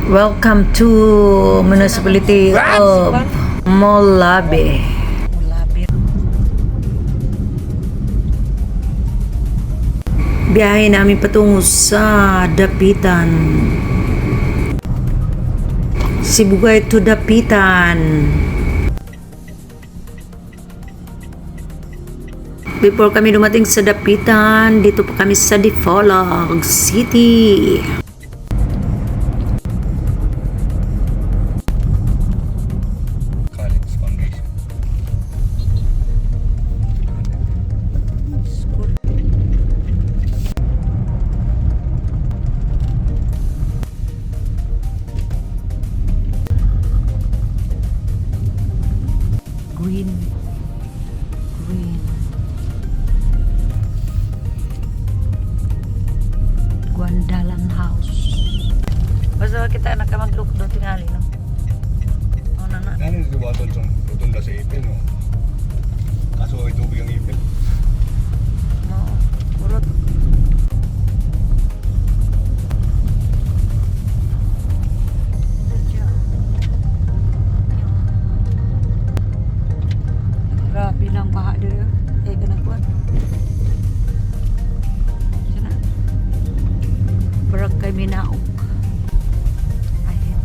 Welcome to Municipality of Molabe. Biyahe namin patungo sa Dapitan. Sibugay to Dapitan. Before kami dumating sa Dapitan, dito pa kami sa Dipolog City. Green. Guandalan House. Basta kita nakamagluk do tingali, no? Ano na? Ano yung liwatan sa rotunda sa ipil, no? Kaso ay tubig ang ipil. Oo, kurot. Grabe lang baha dito. Ganang kuwan. Sana. Berak kay minaog. Ayun.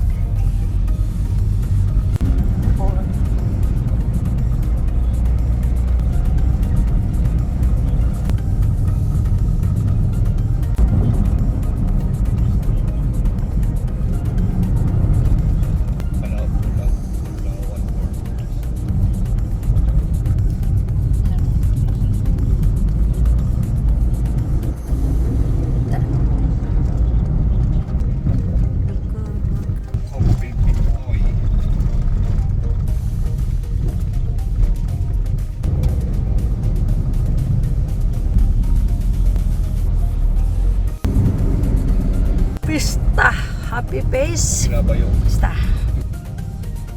Pista, happy face. Sinabayo. Pista.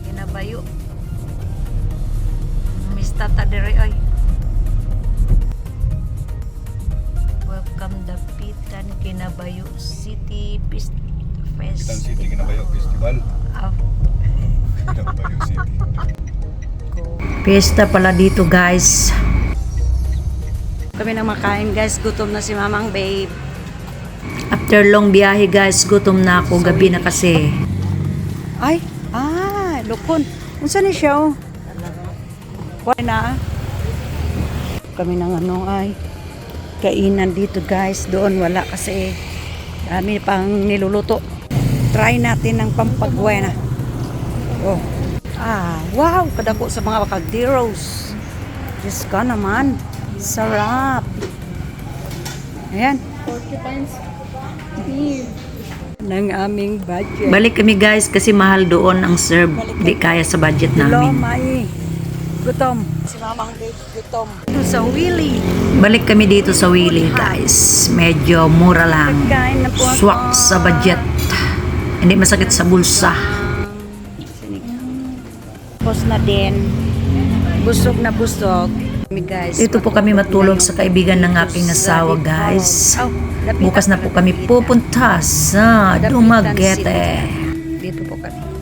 Kinabayo. Mista ta diri ay. Welcome Dapitan Kinabayo City Pista Dapitan Festival. City Kinabayo Festival. Ah, Kinabayo City. Pista pala dito, guys. Kami nang makain, guys. Gutom na si Mamang Babe. After long biyahe, guys, gutom na ako. Gabi na kasi. Ay, lukon. Unsa ni siya? Oh? Wala na. Kami nang ay kainan dito, guys. Doon wala kasi dami pang niluluto. Try natin ng pampagway na. Oh. Wow, kadako sa mga kagdiros. Diyos ka naman. Sarap. Ayan. Ng aming budget. Balik kami, guys, kasi mahal doon ang serve. Di kaya sa budget Hello, namin. Mai. Gutom. Si Mamang Dave gutom. Ito sa Willie. Balik kami dito sa Willie, guys. Medyo mura lang. Pagkain na po. Swak sa budget. Hindi masakit sa bulsa. Tapos na din. Busog na busog. Guys, Dito po kami matulog sa kaibigan ng aking asawa, guys. Bukas na po kami pupunta sa Dumaguete. Dito po kami.